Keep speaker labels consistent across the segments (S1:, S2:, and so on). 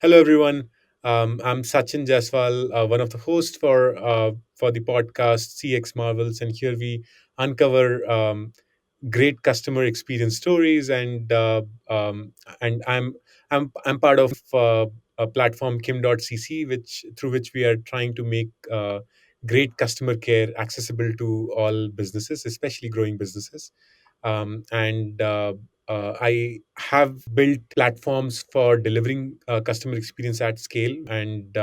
S1: Hello, everyone. I'm Sachin Jaswal, one of the hosts for the podcast CX Marvels, and here we uncover great customer experience stories. And I'm part of a platform Kim.cc, which through which we are trying to make great customer care accessible to all businesses, especially growing businesses. And I have built platforms for delivering customer experience at scale. And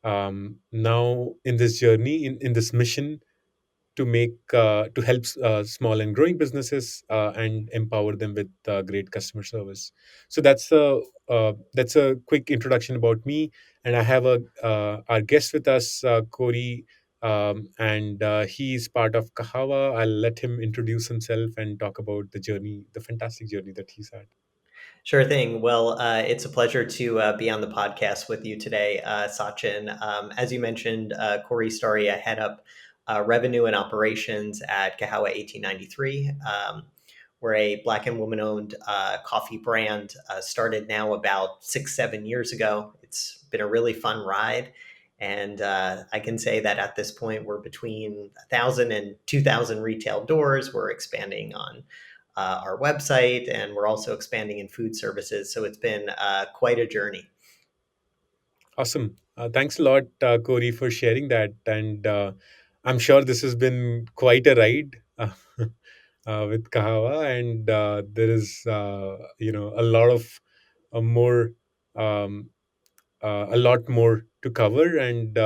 S1: now in this journey, in this mission to help small and growing businesses and empower them with great customer service. So that's a quick introduction about me, and I have a our guest with us, Corey, and he's part of Kahawa. I'll let him introduce himself and talk about the fantastic journey that he's had.
S2: Sure thing. Well, it's a pleasure to be on the podcast with you today, Sachin. As you mentioned, Corey Stary, I head up revenue and operations at Kahawa 1893. We're a Black and woman owned coffee brand, started now about 6, 7 years ago. It's been a really fun ride. And I can say that at this point, we're between 1,000 and 2,000 retail doors. We're expanding on our website, and we're also expanding in food services. So it's been quite a journey.
S1: Awesome. Thanks a lot, Corey, for sharing that. And I'm sure this has been quite a ride with Kahawa, and there is, a lot of more, um, a lot more to cover, and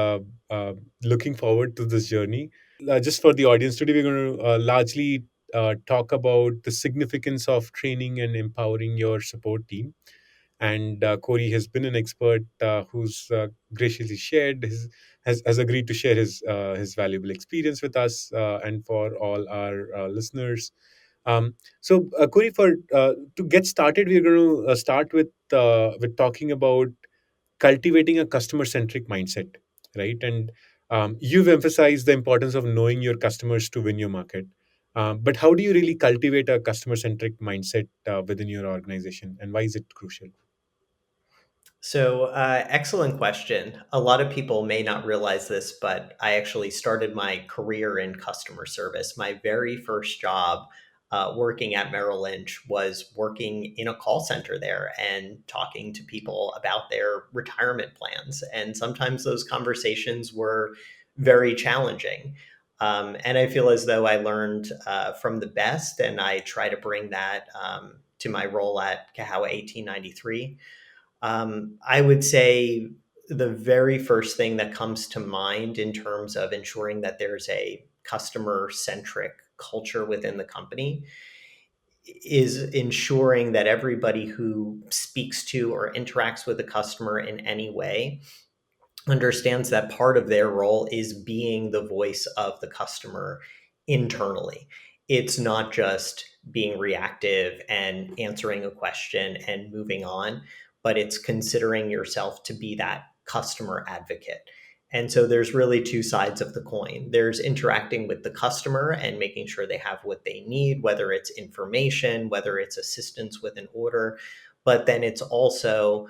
S1: looking forward to this journey. Just for the audience today, we're going to largely talk about the significance of training and empowering your support team. And Corey has been an expert who's graciously shared has agreed to share his valuable experience with us and for all our listeners. Corey, for to get started, we're going to start with talking about cultivating a customer centric mindset, right? And you've emphasized the importance of knowing your customers to win your market. But how do you really cultivate a customer centric mindset within your organization, and why is it crucial?
S2: So, excellent question. A lot of people may not realize this, but I actually started my career in customer service. My very first job working at Merrill Lynch was working in a call center there and talking to people about their retirement plans. And sometimes those conversations were very challenging. And I feel as though I learned from the best, and I try to bring that to my role at Kahawa 1893. I would say the very first thing that comes to mind in terms of ensuring that there's a customer centric culture within the company is ensuring that everybody who speaks to or interacts with the customer in any way understands that part of their role is being the voice of the customer internally. It's not just being reactive and answering a question and moving on, but it's considering yourself to be that customer advocate. And so there's really two sides of the coin. There's interacting with the customer and making sure they have what they need, whether it's information, whether it's assistance with an order, but then it's also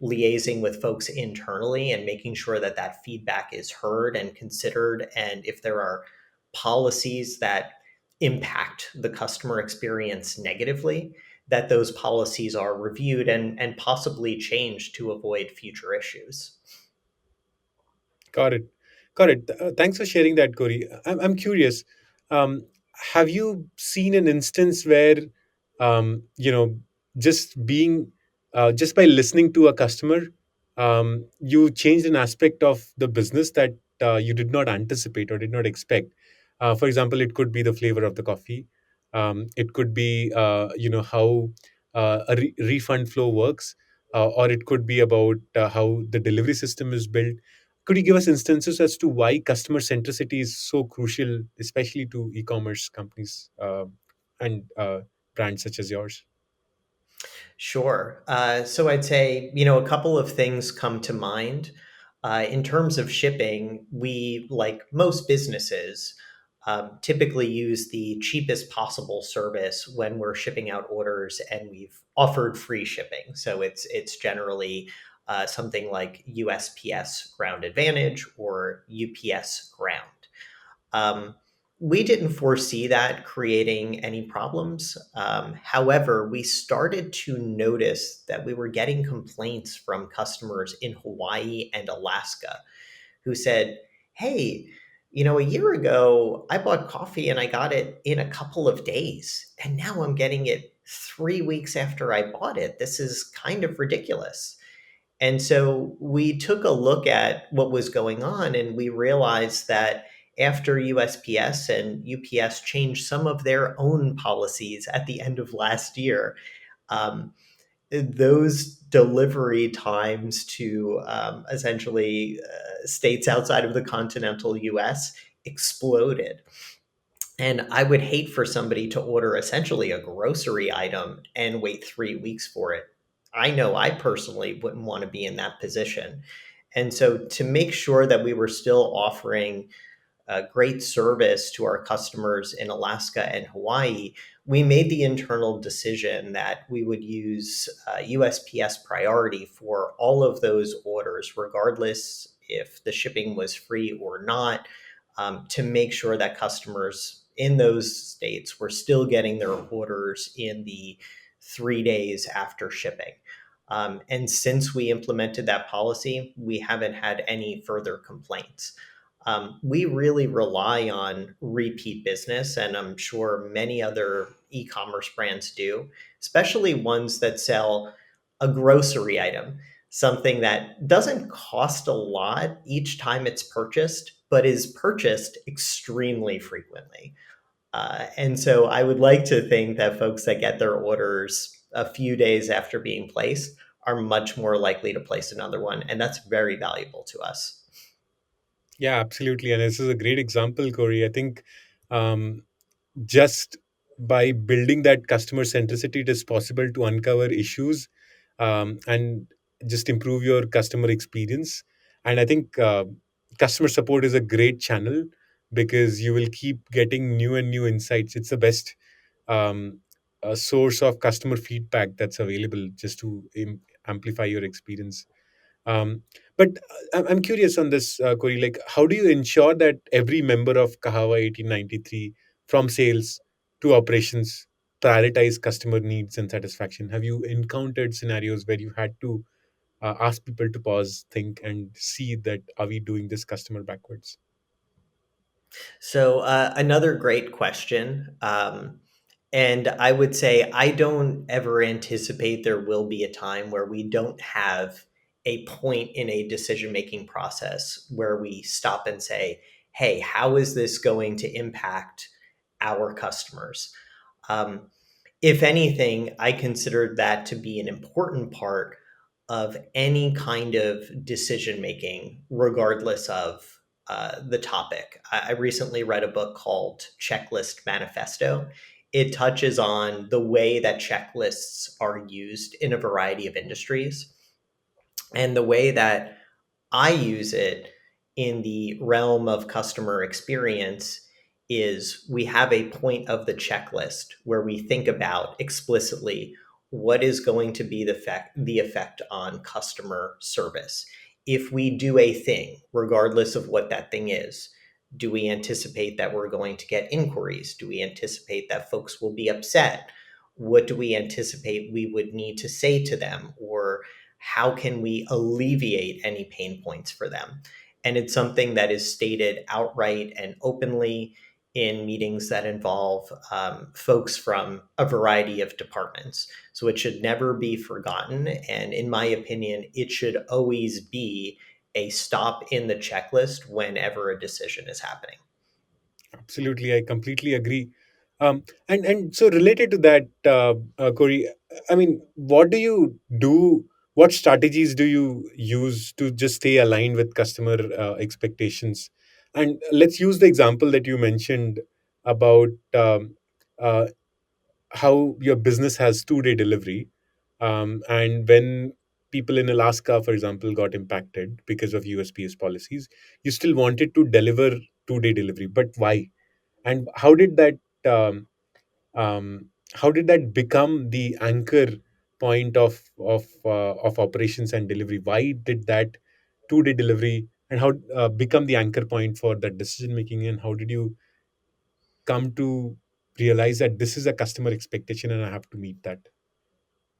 S2: liaising with folks internally and making sure that that feedback is heard and considered. And if there are policies that impact the customer experience negatively, that those policies are reviewed and possibly changed to avoid future issues.
S1: Got it. Got it. Thanks for sharing that, Corey. I'm curious. Um, have you seen an instance where, you know, just being, just by listening to a customer, you changed an aspect of the business that you did not anticipate or did not expect? For example, it could be the flavor of the coffee. It could be, how a refund flow works, or it could be about how the delivery system is built. Could you give us instances as to why customer centricity is so crucial, especially to e-commerce companies and brands such as yours?
S2: Sure. So I'd say, a couple of things come to mind. In terms of shipping, we, like most businesses, typically use the cheapest possible service when we're shipping out orders, and we've offered free shipping. So it's generally something like USPS Ground Advantage or UPS Ground. Um, we didn't foresee that creating any problems. However, we started to notice that we were getting complaints from customers in Hawaii and Alaska who said, "Hey, a year ago, I bought coffee and I got it in a couple of days. And now I'm getting it 3 weeks after I bought it. This is kind of ridiculous." And so we took a look at what was going on and we realized that after USPS and UPS changed some of their own policies at the end of last year, um, those delivery times to essentially states outside of the continental US exploded. And I would hate for somebody to order essentially a grocery item and wait 3 weeks for it. I know I personally wouldn't want to be in that position. And so, to make sure that we were still offering great service to our customers in Alaska and Hawaii, we made the internal decision that we would use USPS priority for all of those orders, regardless if the shipping was free or not, to make sure that customers in those states were still getting their orders in the 3 days after shipping. And since we implemented that policy, we haven't had any further complaints. We really rely on repeat business, and I'm sure many other e commerce brands do, especially ones that sell a grocery item, something that doesn't cost a lot each time it's purchased, but is purchased extremely frequently. And so I would like to think that folks that get their orders a few days after being placed are much more likely to place another one. And that's very valuable to us.
S1: Yeah, absolutely. And this is a great example, Corey. I think um, just by building that customer centricity, it is possible to uncover issues and just improve your customer experience. And I think customer support is a great channel because you will keep getting new and new insights. It's the best um, source of customer feedback that's available just to amplify your experience. But I'm curious on this, Corey. Like, how do you ensure that every member of Kahawa 1893, from sales to operations, prioritize customer needs and satisfaction? Have you encountered scenarios where you had to ask people to pause, think, and see that are we doing this customer backwards?
S2: So, another great question. And I would say I don't ever anticipate there will be a time where we don't have a point in a decision making process where we stop and say, "Hey, how is this going to impact our customers?" Um, if anything, I consider that to be an important part of any kind of decision making, regardless of the topic. I recently read a book called Checklist Manifesto. It touches on the way that checklists are used in a variety of industries and the way that I use it in the realm of customer experience is we have a point of the checklist where we think about explicitly what is going to be the effect on customer service. If we do a thing, regardless of what that thing is, do we anticipate that we're going to get inquiries? Do we anticipate that folks will be upset? What do we anticipate we would need to say to them? Or how can we alleviate any pain points for them? And it's something that is stated outright and openly in meetings that involve folks from a variety of departments. So it should never be forgotten. And in my opinion, it should always be a stop in the checklist whenever a decision is happening.
S1: Absolutely, I completely agree. And so related to that, Corey, I mean, what do you do? What strategies do you use to just stay aligned with customer expectations? And let's use the example that you mentioned about uh, how your business has 2 day delivery, and when people in Alaska, for example, got impacted because of USPS policies, you still wanted to deliver 2 day delivery, but why? And um, how did that become the anchor point of operations and delivery? Why did that 2-day delivery and how become the anchor point for that decision making, and how did you come to realize that this is a customer expectation and I have to meet that?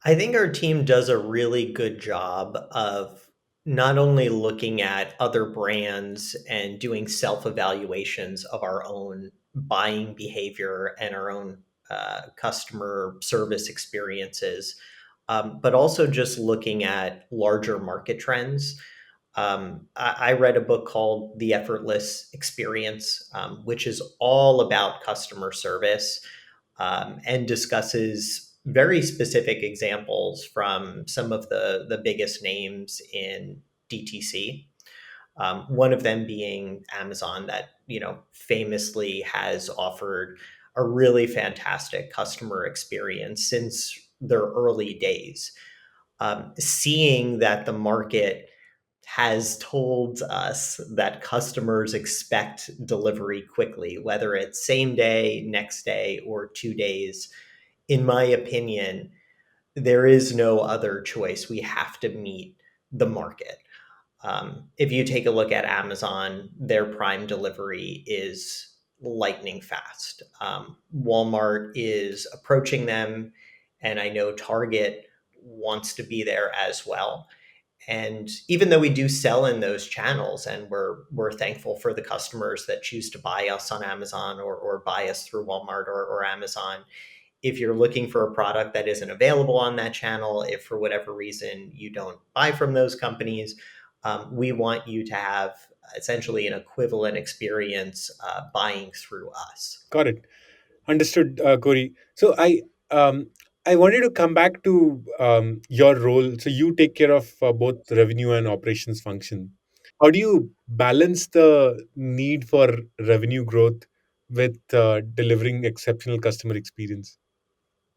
S2: I think our team does a really good job of not only looking at other brands and doing self evaluations of our own buying behavior and our own customer service experiences, but also just looking at larger market trends. I read a book called The Effortless Experience, which is all about customer service, and discusses very specific examples from some of the biggest names in DTC. One of them being Amazon, that famously has offered a really fantastic customer experience since their early days. Seeing that the market has told us that customers expect delivery quickly, whether it's same day, next day, or 2 days. In my opinion, there is no other choice. We have to meet the market. If you take a look at Amazon, their Prime delivery is lightning fast. Walmart is approaching them, and I know Target wants to be there as well. And even though we do sell in those channels, and we're thankful for the customers that choose to buy us on Amazon, or buy us through Walmart or Amazon, if you're looking for a product that isn't available on that channel, if for whatever reason you don't buy from those companies, we want you to have essentially an equivalent experience buying through us.
S1: Got it. Understood, Corey. So um, I wanted to come back to your role. So you take care of both revenue and operations function. How do you balance the need for revenue growth with delivering exceptional customer experience?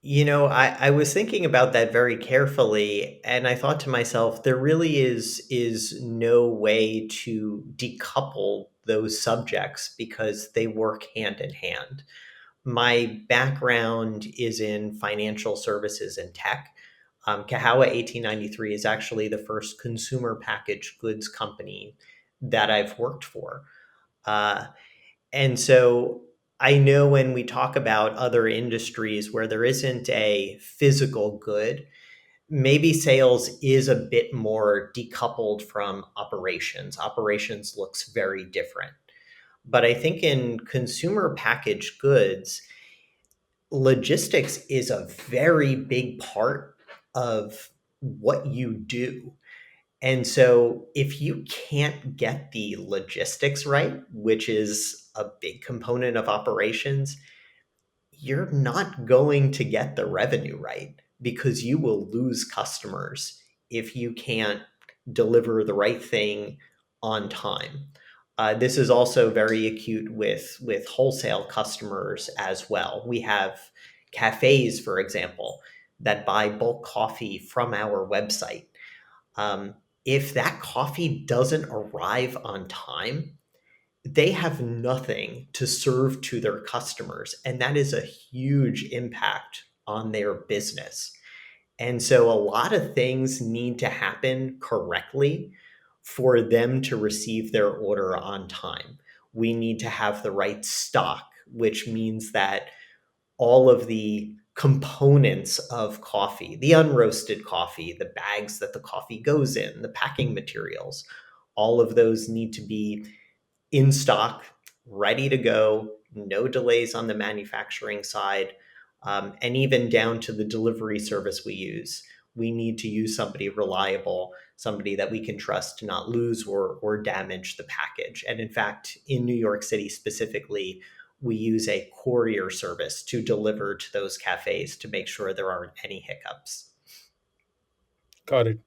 S2: I was thinking about that very carefully, and I thought to myself, there really is no way to decouple those subjects because they work hand in hand. My background is in financial services and tech. Kahawa 1893 is actually the first consumer packaged goods company that I've worked for. Uh, and so I know when we talk about other industries where there isn't a physical good, maybe sales is a bit more decoupled from operations. Operations looks very different. But I think in consumer packaged goods, logistics is a very big part of what you do. And so if you can't get the logistics right, which is a big component of operations, you're not going to get the revenue right, because you will lose customers if you can't deliver the right thing on time. This is also very acute with wholesale customers as well. We have cafes, for example, that buy bulk coffee from our website. Um, if that coffee doesn't arrive on time, they have nothing to serve to their customers. And that is a huge impact on their business. And so a lot of things need to happen correctly for them to receive their order on time. We need to have the right stock, which means that all of the components of coffee, the unroasted coffee, the bags that the coffee goes in, the packing materials, all of those need to be in stock, ready to go, no delays on the manufacturing side, and even down to the delivery service we use. We need to use somebody reliable, somebody that we can trust to not lose or damage the package. And in fact, in New York City specifically, we use a courier service to deliver to those cafes to make sure there aren't any hiccups.
S1: Got it.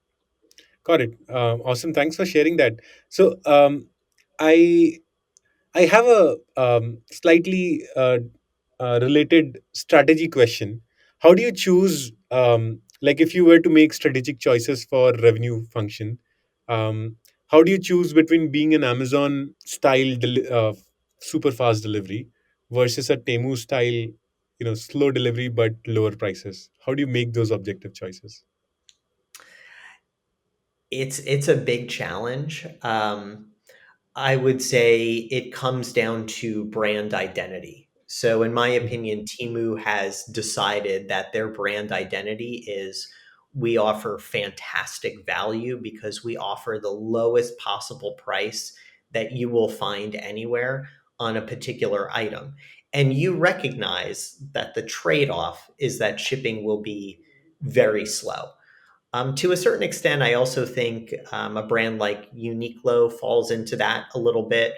S1: Got it. Awesome. Thanks for sharing that. So I I have a slightly related strategy question. How do you choose, like, if you were to make strategic choices for revenue function, how do you choose between being an Amazon style super fast delivery versus a Temu style slow delivery but lower prices? How do you make those objective choices?
S2: It's a big challenge. I would say it comes down to brand identity. So, in my
S1: Mhm.
S2: opinion, Timu has decided that their brand identity is we offer fantastic value because we offer the lowest possible price that you will find anywhere on a particular item. And you recognize that the trade off is that shipping will be very slow. To a certain extent, I also think a brand like Uniqlo falls into that a little bit.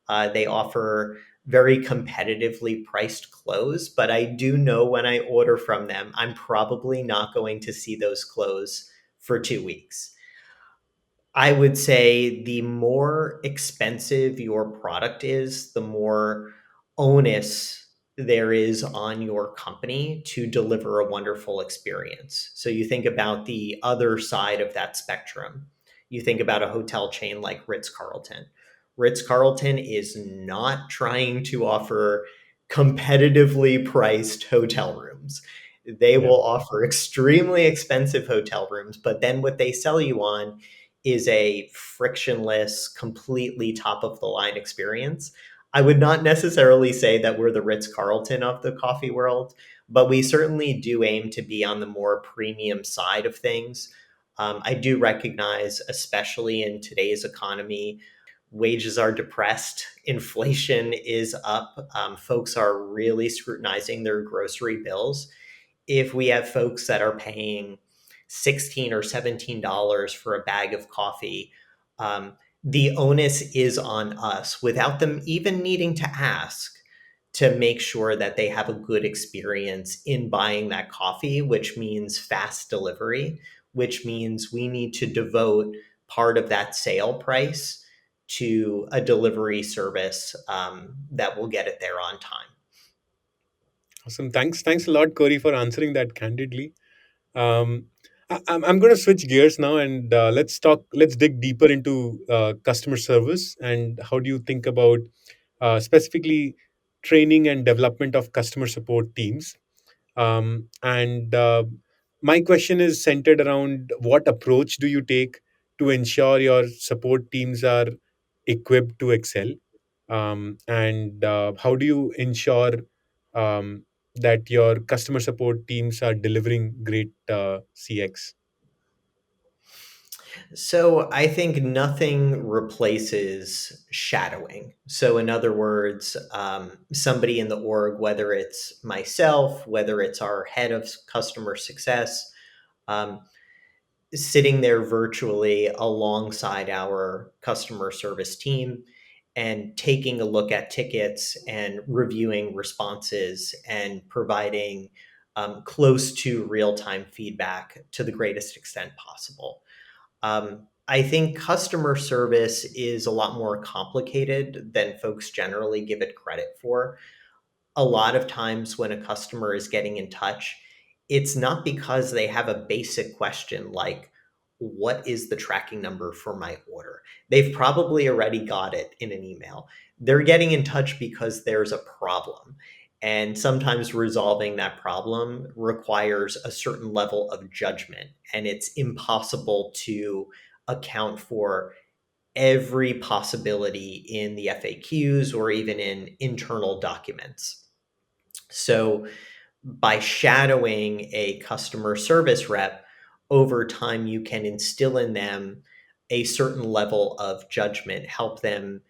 S2: They offer very competitively priced clothes, but I do know when I order from them, I'm probably not going to see those clothes for 2 weeks. I would say the more expensive your product is, the more onus there is on your company to deliver a wonderful experience. So you think about the other side of that spectrum. You think about a hotel chain like Ritz Carlton. Ritz Carlton is not trying to offer competitively priced hotel rooms. They
S1: Yeah.
S2: will offer extremely expensive hotel rooms, but then what they sell you on is a frictionless, completely top of the line experience. I would not necessarily say that we're the Ritz Carlton of the coffee world, but we certainly do aim to be on the more premium side of things. I do recognize, especially in today's economy, wages are depressed, inflation is up, folks are really scrutinizing their grocery bills. If we have folks that are paying 16 or $17 for a bag of coffee, um, the onus is on us without them even needing to ask to make sure that they have a good experience in buying that coffee, which means fast delivery, which means we need to devote part of that sale price to a delivery service that will get it there on time.
S1: Awesome. Thanks a lot, Corey, for answering that candidly. Um, I'm going to switch gears now, and let's dig deeper into customer service, and how do you think about specifically training and development of customer support teams? And My question is centered around, what approach do you take to ensure your support teams are equipped to excel? And how do you ensure that your customer support teams are delivering great CX?
S2: So I think nothing replaces shadowing. So in other words, somebody in the org, whether it's myself, whether it's our head of customer success, um, sitting there virtually alongside our customer service team and taking a look at tickets and reviewing responses and providing close to real time feedback to the greatest extent possible. I think customer service is a lot more complicated than folks generally give it credit for. A lot of times when a customer is getting in touch, it's not because they have a basic question like, what is the tracking number for my order? They've probably already got it in an email. They're getting in touch because there's a problem. And sometimes resolving that problem requires a certain level of judgment, and it's impossible to account for every possibility in the FAQs or even in internal documents. So, by shadowing a customer service rep over time, you can instill in them a certain level of judgment, help them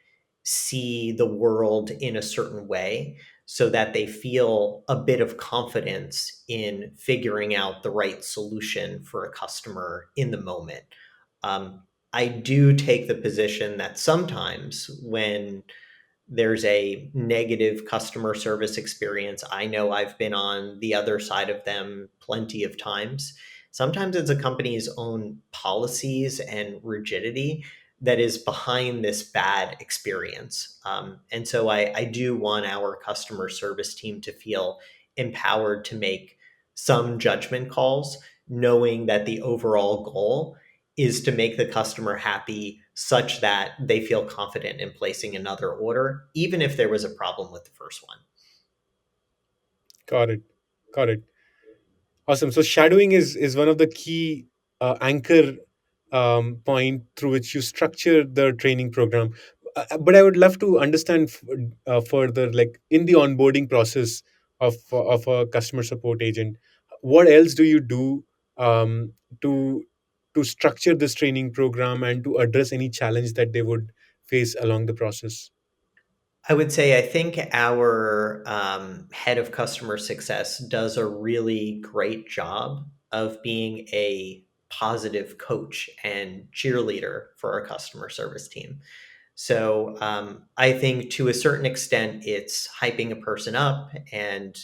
S2: see the world in a certain way so that they feel a bit of confidence in figuring out the right solution for a customer in the moment. I do take the position that sometimes when there's a negative customer service experience, I know I've been on the other side of them plenty of times. Sometimes it's a company's own policies and rigidity that is behind this bad experience. And so I do want our customer service team to feel empowered to make some judgment calls, knowing that the overall goal is to make the customer happy such that they feel confident in placing another order, even if there was a problem with the first one.
S1: Got it. Got it. Awesome. So shadowing is one of the key anchor point through which you structure the training program. But I would love to understand further, like in the onboarding process of a customer support agent, what else do you do um, to to structure this training program and to address any challenge that they would face along the process?
S2: I would say I think our head of customer success does a really great job of being a positive coach and cheerleader for our customer service team. So I think to a certain extent, it's hyping a person up and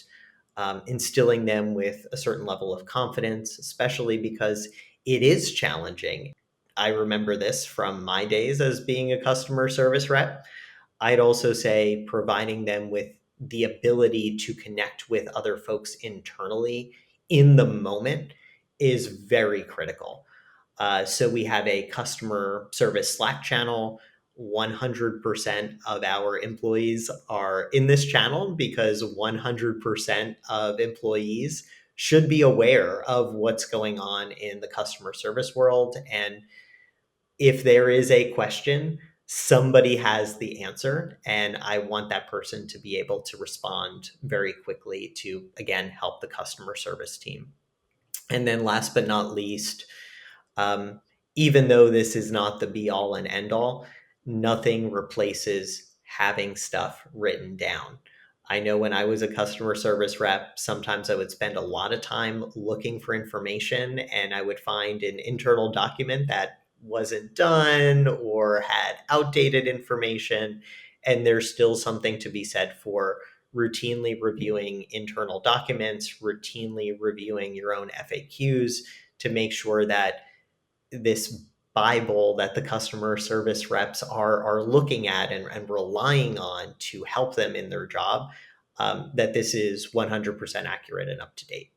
S2: instilling them with a certain level of confidence, especially because it is challenging. I remember this from my days as being a customer service rep. I'd also say providing them with the ability to connect with other folks internally in the moment is very critical. So we have a customer service Slack channel. 100% of our employees are in this channel because 100% of employees should be aware of what's going on in the customer service world. And if there is a question, somebody has the answer. And I want that person to be able to respond very quickly to, again, help the customer service team. And then last but not least, um, even though this is not the be all and end all, nothing replaces having stuff written down. I know when I was a customer service rep, sometimes I would spend a lot of time looking for information and I would find an internal document that wasn't done or had outdated information. And there's still something to be said for routinely reviewing internal documents, routinely reviewing your own FAQs to make sure that this Bible that the customer service reps are looking at and relying on to help them in their job, that this is 100% accurate and up to date.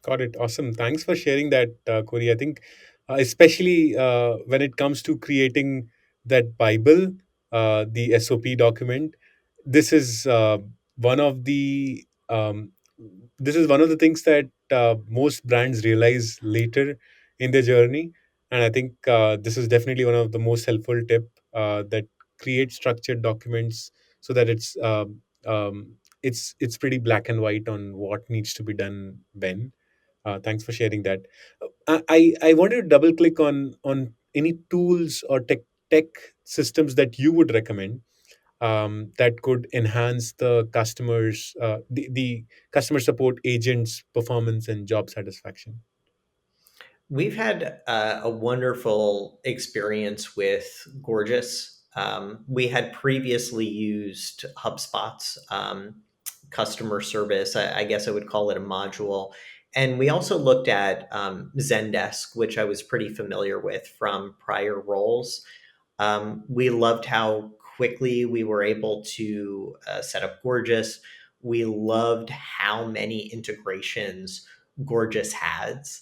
S1: Got it. Awesome. Thanks for sharing that, Corey. I think, especially when it comes to creating that Bible, the SOP document, this is one of the this is one of the things that most brands realize later in their journey, and I think this is definitely one of the most helpful tip that create structured documents so that it's pretty black and white on what needs to be done when. Thanks for sharing that. I wanted to double click on any tools or tech systems that you would recommend that could enhance the customer support agents' performance and job satisfaction.
S2: We've had a wonderful experience with Gorgeous. We had previously used HubSpot's customer service. I guess I would call it a module. And we also looked at Zendesk, which I was pretty familiar with from prior roles. We loved how quickly we were able to set up Gorgeous. We loved how many integrations Gorgeous has.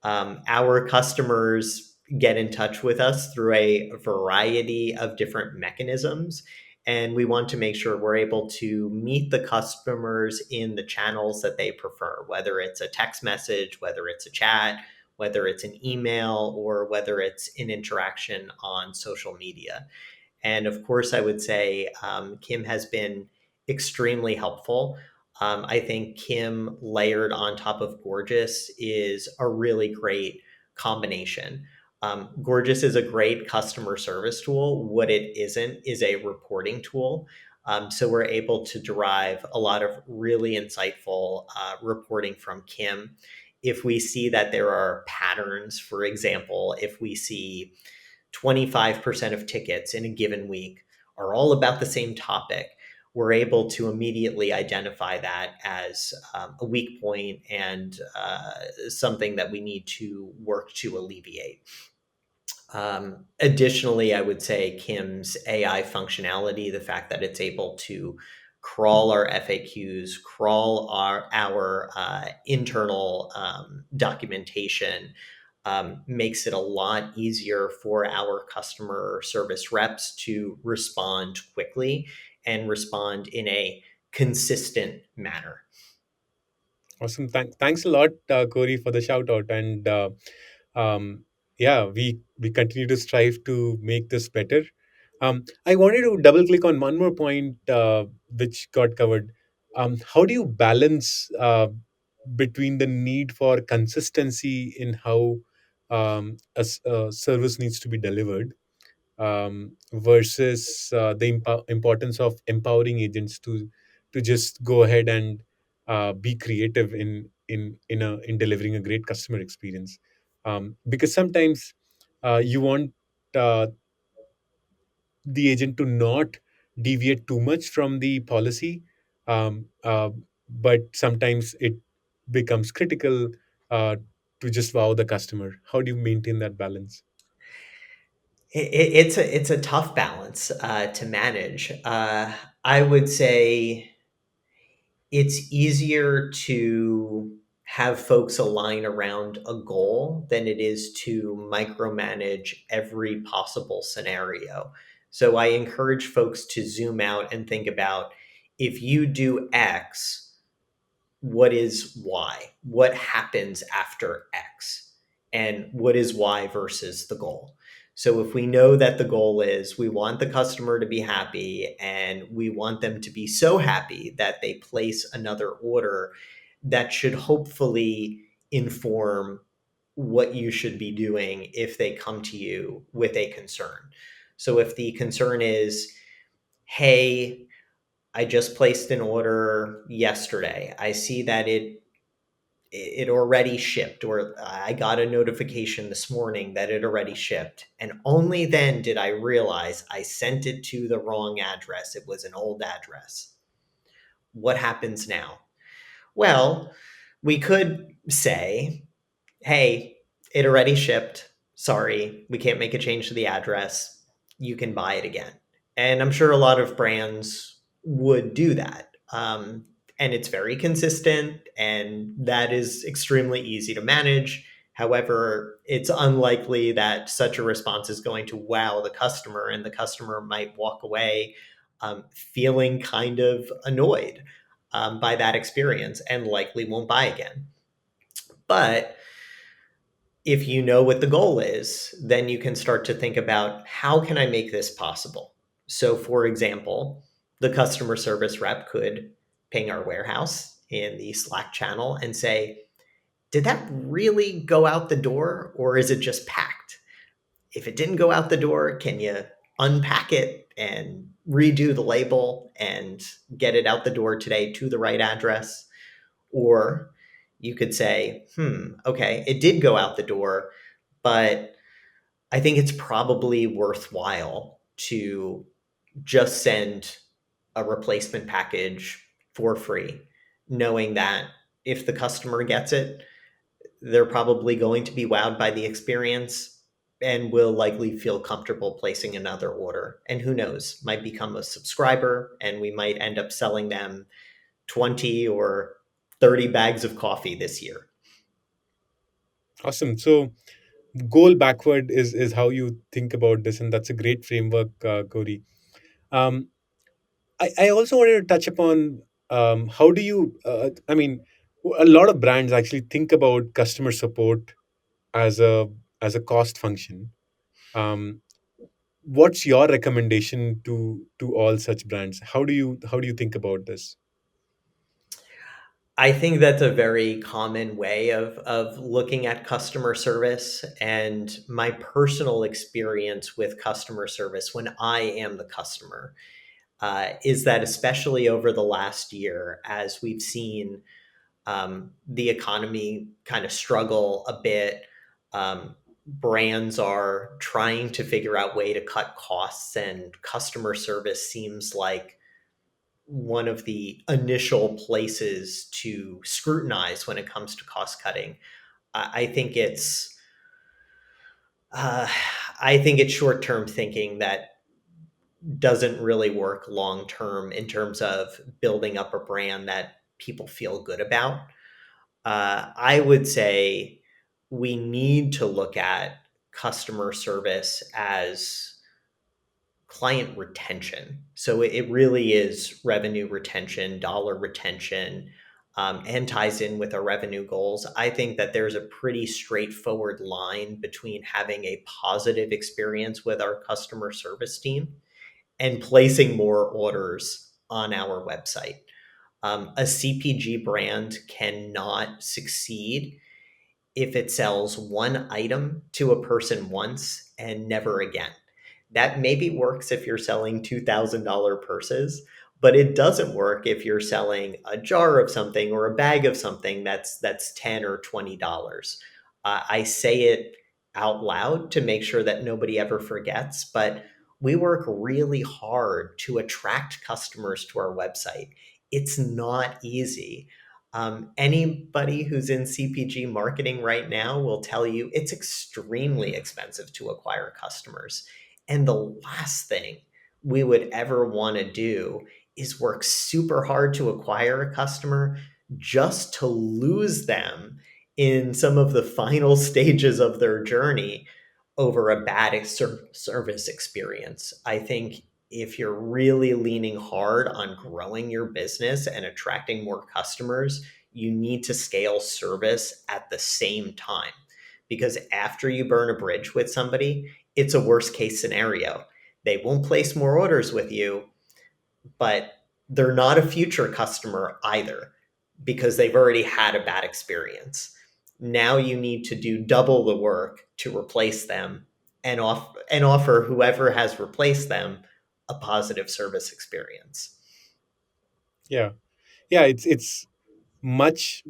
S2: Our customers get in touch with us through a variety of different mechanisms. And we want to make sure we're able to meet the customers in the channels that they prefer, whether it's a text message, whether it's a chat, whether it's an email, or whether it's an interaction on social media. And of course, I would say Kim has been extremely helpful. I think Kim layered on top of Gorgeous is a really great combination. Gorgeous is a great customer service tool. What it isn't is a reporting tool. So we're able to derive a lot of really insightful reporting from Kim. If we see that there are patterns, for example, if we see 25% of tickets in a given week are all about the same topic, we're able to immediately identify that as a weak point and something that we need to work to alleviate. Additionally, I would say Kim's AI functionality, the fact that it's able to crawl our FAQs, crawl our internal documentation, makes it a lot easier for our customer service reps to respond quickly and respond in a consistent manner.
S1: Awesome. Thanks a lot, Corey, for the shout out. And um, yeah, we continue to strive to make this better. I wanted to double click on one more point which got covered. How do you balance between the need for consistency in how a service needs to be delivered versus the importance of empowering agents to just go ahead and be creative in delivering a great customer experience, because sometimes you want uh, the agent to not deviate too much from the policy, but sometimes it becomes critical uh, to just wow the customer. How do you maintain that balance?
S2: It's a tough balance to manage. I would say it's easier to have folks align around a goal than it is to micromanage every possible scenario. So I encourage folks to zoom out and think about, if you do X, what is Y? What happens after X? And what is Y versus the goal? So if we know that the goal is we want the customer to be happy and we want them to be so happy that they place another order, that should hopefully inform what you should be doing if they come to you with a concern. So if the concern is, hey, I just placed an order yesterday. I see that it already shipped, or I got a notification this morning that it already shipped. And only then did I realize I sent it to the wrong address. It was an old address. What happens now? Well, we could say, hey, it already shipped. Sorry, we can't make a change to the address. You can buy it again. And I'm sure a lot of brands would do that. And it's very consistent, and that is extremely easy to manage. However, it's unlikely that such a response is going to wow the customer, and the customer might walk away feeling kind of annoyed by that experience and likely won't buy again. But if you know what the goal is, then you can start to think about, how can I make this possible? So, for example, the customer service rep could ping our warehouse in the Slack channel and say, did that really go out the door, or is it just packed? If it didn't go out the door, can you unpack it and redo the label and get it out the door today to the right address? Or you could say, okay, it did go out the door, but I think it's probably worthwhile to just send a replacement package for free, knowing that if the customer gets it, they're probably going to be wowed by the experience and will likely feel comfortable placing another order. And who knows, might become a subscriber, and we might end up selling them 20 or 30 bags of coffee this year.
S1: Awesome. So goal backward is how you think about this, and that's a great framework, Corey. um, I also wanted to touch upon how do you I mean, a lot of brands actually think about customer support as a cost function. um, what's your recommendation to all such brands? How do you think about this?
S2: I think that's a very common way of looking at customer service. And my personal experience with customer service when I am the customer is that, especially over the last year, as we've seen the economy kind of struggle a bit, brands are trying to figure out way to cut costs, and customer service seems like one of the initial places to scrutinize when it comes to cost cutting. I think uh, it's short term thinking that doesn't really work long term in terms of building up a brand that people feel good about. I would say we need to look at customer service as client retention. So it really is revenue retention, dollar retention, and ties in with our revenue goals. I think that there's a pretty straightforward line between having a positive experience with our customer service team and placing more orders on our website. A CPG brand cannot succeed if it sells one item to a person once and never again. That maybe works if you're selling $2,000 purses, but it doesn't work if you're selling a jar of something or a bag of something that's 10 or $20. I say it out loud to make sure that nobody ever forgets, but we work really hard to attract customers to our website. It's not easy. Anybody who's in CPG marketing right now will tell you it's extremely expensive to acquire customers. And the last thing we would ever want to do is work super hard to acquire a customer just to lose them in some of the final stages of their journey over a bad service experience. I think if you're really leaning hard on growing your business and attracting more customers, you need to scale service at the same time. Because after you burn a bridge with somebody, it's a worst case scenario. They won't place more orders with you, but they're not a future customer either because they've already had a bad experience. Now you need to do double the work to replace them and offer whoever has replaced them a positive service experience.
S1: Yeah. Yeah, it's much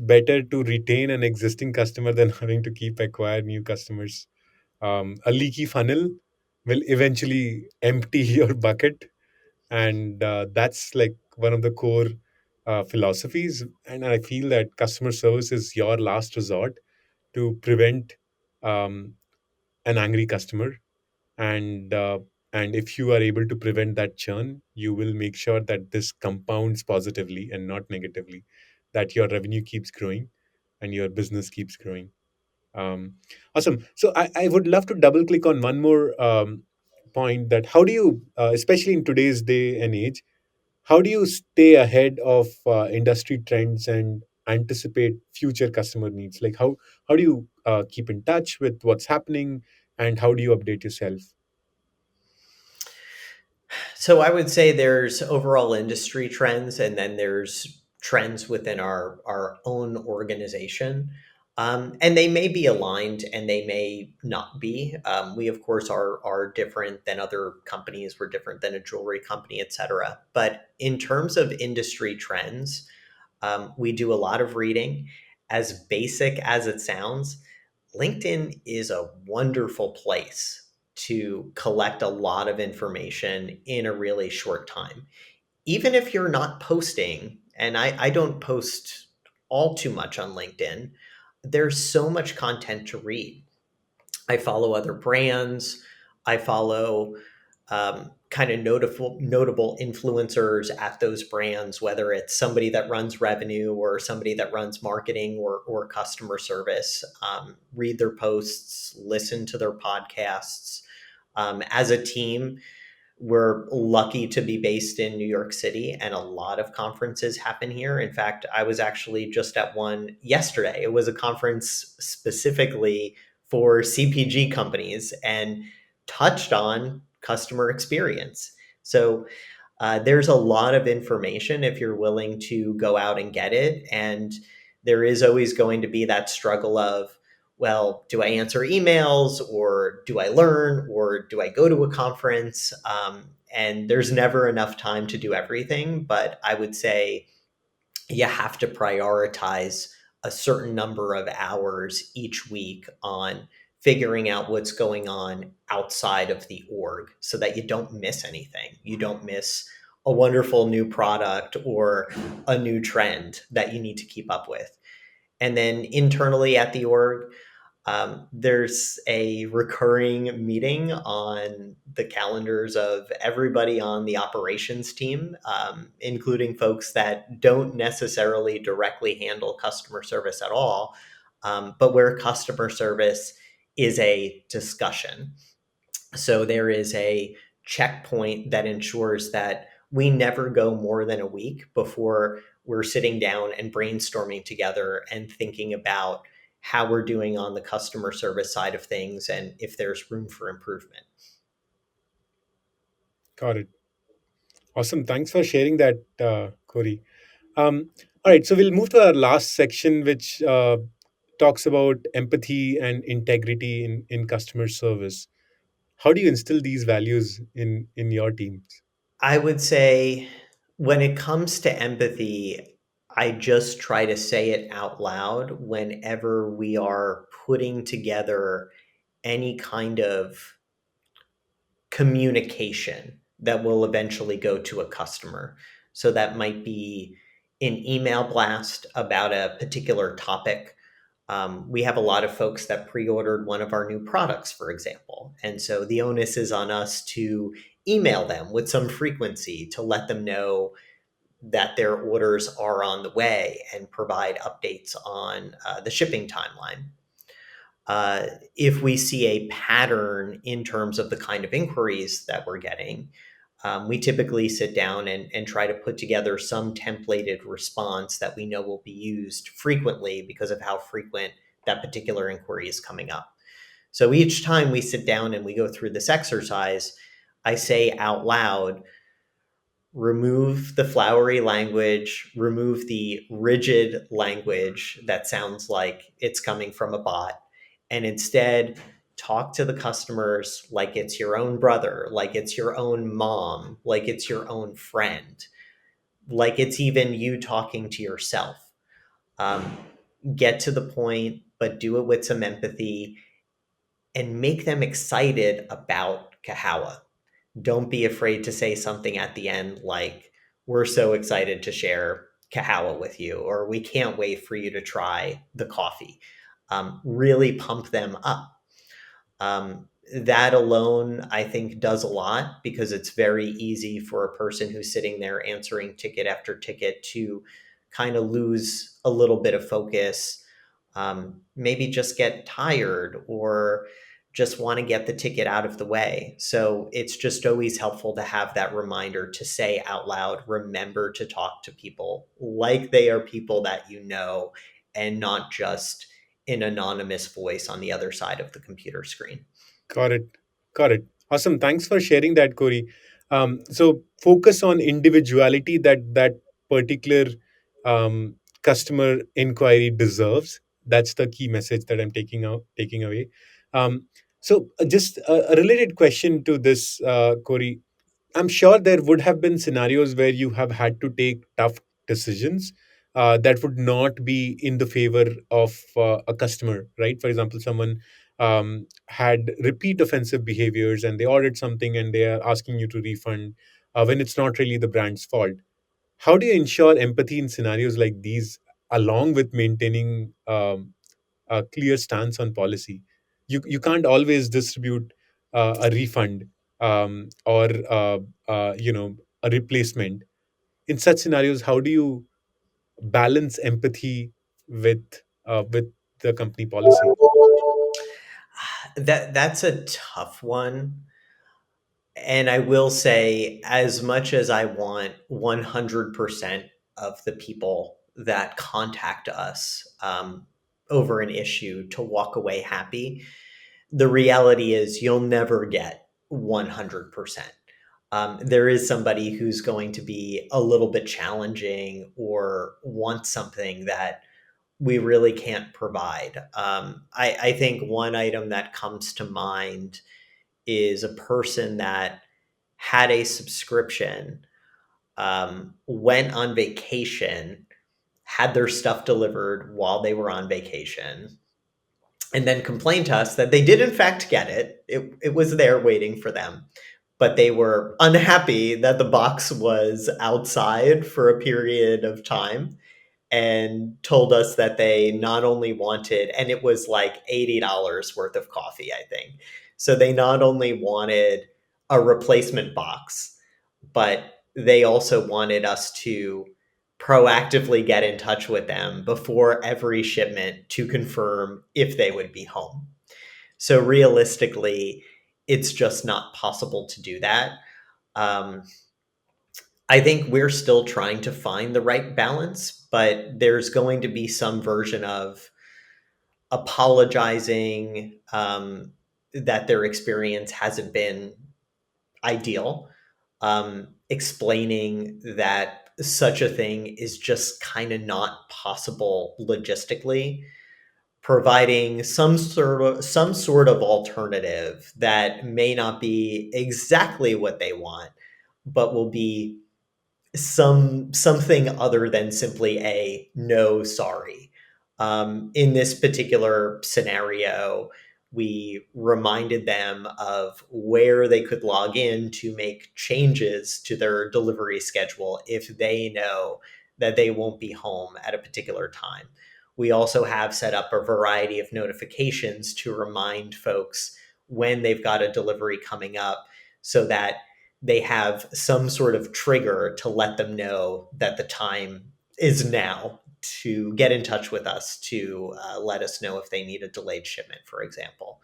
S1: better to retain an existing customer than having to keep acquire new customers. A leaky funnel will eventually empty your bucket, and that's like one of the core philosophies. And I feel that customer service is your last resort to prevent um, an angry customer, and if you are able to prevent that churn, you will make sure that this compounds positively and not negatively, that your revenue keeps growing and your business keeps growing. um, awesome. So I would love to double click on one more point, that how do you especially in today's day and age, how do you stay ahead of industry trends and anticipate future customer needs? Like how do you keep in touch with what's happening, and how do you update yourself?
S2: So I would say there's overall industry trends, and then there's trends within our own organization. And they may be aligned and they may not be. We, of course, are different than other companies. We're different than a jewelry company, et cetera. But in terms of industry trends, we do a lot of reading. As basic as it sounds, LinkedIn is a wonderful place to collect a lot of information in a really short time. Even if you're not posting, and I don't post all too much on LinkedIn, there's so much content to read. I follow other brands. I follow kind of notable influencers at those brands, whether it's somebody that runs revenue or somebody that runs marketing or customer service. Read their posts, listen to their podcasts. As a team, we're lucky to be based in New York City, and a lot of conferences happen here. In fact, I was actually just at one yesterday. It was a conference specifically for CPG companies and touched on customer experience. So there's a lot of information if you're willing to go out and get it. And there is always going to be that struggle of, well, do I answer emails, or do I learn, or do I go to a conference? And there's never enough time to do everything. But I would say you have to prioritize a certain number of hours each week on figuring out what's going on outside of the org so that you don't miss anything. You don't miss a wonderful new product or a new trend that you need to keep up with. And then internally at the org, there's a recurring meeting on the calendars of everybody on the operations team, including folks that don't necessarily directly handle customer service at all, but where customer service is a discussion. So there is a checkpoint that ensures that we never go more than a week before we're sitting down and brainstorming together and thinking about how we're doing on the customer service side of things and if there's room for improvement.
S1: Got it. Awesome. Thanks for sharing that, Corey. All right, so we'll move to our last section, which talks about empathy and integrity in customer service. How do you instill these values in your teams?
S2: I would say when it comes to empathy, I just try to say it out loud whenever we are putting together any kind of communication that will eventually go to a customer. So that might be an email blast about a particular topic. We have a lot of folks that pre ordered one of our new products, for example. And so the onus is on us to email them with some frequency to let them know that their orders are on the way and provide updates on the shipping timeline. If we see a pattern in terms of the kind of inquiries that we're getting, we typically sit down and try to put together some templated response that we know will be used frequently because of how frequent that particular inquiry is coming up. So each time we sit down and we go through this exercise, I say out loud, remove the flowery language, remove the rigid language that sounds like it's coming from a bot, and instead talk to the customers like it's your own brother, like it's your own mom, like it's your own friend, like it's even you talking to yourself. Um, get to the point, but do it with some empathy and make them excited about Kahawa. Don't be afraid to say something at the end like, we're so excited to share Kahawa with you, or we can't wait for you to try the coffee. Really pump them up. That alone, I think, does a lot because it's very easy for a person who's sitting there answering ticket after ticket to kind of lose a little bit of focus, maybe just get tired or just want to get the ticket out of the way. So it's just always helpful to have that reminder to say out loud, remember to talk to people like they are people that you know and not just an anonymous voice on the other side of the computer screen.
S1: Got it. Got it. Awesome. Thanks for sharing that, Corey. So focus on individuality that particular customer inquiry deserves. That's the key message that I'm taking away. Just a related question to this, Corey. I'm sure there would have been scenarios where you have had to take tough decisions that would not be in the favor of a customer, right? For example, someone had repeat offensive behaviors and they ordered something and they are asking you to refund when it's not really the brand's fault. How do you ensure empathy in scenarios like these, along with maintaining a clear stance on policy? You can't always distribute a refund or a replacement. In such scenarios, how do you balance empathy with the company policy?
S2: That's a tough one. And I will say, as much as I want 100% of the people that contact us over an issue to walk away happy, the reality is you'll never get 100%. There is somebody who's going to be a little bit challenging or want something that we really can't provide. I think one item that comes to mind is a person that had a subscription, went on vacation, had their stuff delivered while they were on vacation, and then complained to us that they did in fact get it. It was there waiting for them, but they were unhappy that the box was outside for a period of time and told us that they not only wanted, and it was like $80 worth of coffee, I think. So they not only wanted a replacement box, but they also wanted us to proactively get in touch with them before every shipment to confirm if they would be home. So realistically, it's just not possible to do that. Um, I think we're still trying to find the right balance, but there's going to be some version of apologizing that their experience hasn't been ideal, explaining that such a thing is just kind of not possible logistically, providing some sort of alternative that may not be exactly what they want, but will be something other than simply a no sorry. In this particular scenario, we reminded them of where they could log in to make changes to their delivery schedule if they know that they won't be home at a particular time. We also have set up a variety of notifications to remind folks when they've got a delivery coming up, so that they have some sort of trigger to let them know that the time is now to get in touch with us to let us know if they need a delayed shipment, for example.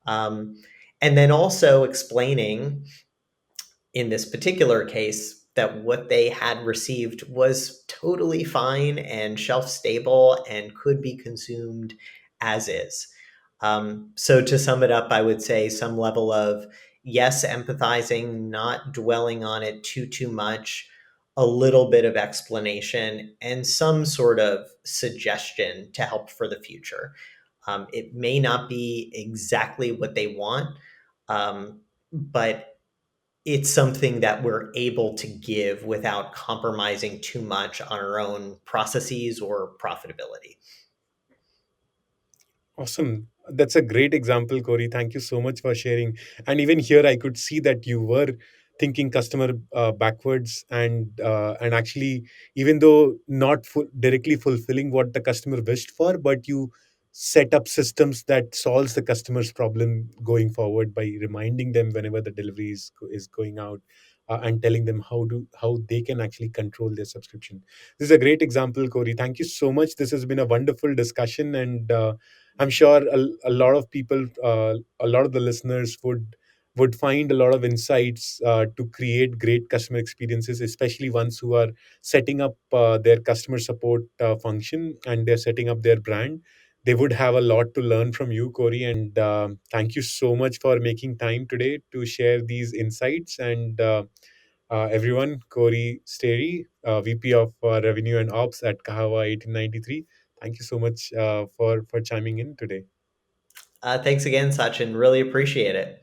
S2: Um, and then also explaining in this particular case that what they had received was totally fine and shelf stable and could be consumed as is. So to sum it up, I would say some level of, yes, empathizing, not dwelling on it too much, a little bit of explanation, and some sort of suggestion to help for the future. It may not be exactly what they want, but it's something that we're able to give without compromising too much on our own processes or profitability.
S1: Awesome. That's a great example, Corey. Thank you so much for sharing. And even here, I could see that you were thinking customer backwards, and actually, even though not directly fulfilling what the customer wished for, but you set up systems that solves the customer's problem going forward by reminding them whenever the delivery is going out, and telling them how they can actually control their subscription. This is a great example, Corey. Thank you so much. This has been a wonderful discussion, and I'm sure a lot of people, a lot of the listeners would find a lot of insights to create great customer experiences, especially ones who are setting up their customer support function and they're setting up their brand. They would have a lot to learn from you, Corey, and thank you so much for making time today to share these insights. And everyone, Corey Stary, VP of Revenue and Ops at Kahawa 1893. Thank you so much for chiming in today.
S2: Thanks again, Sachin. Really appreciate it.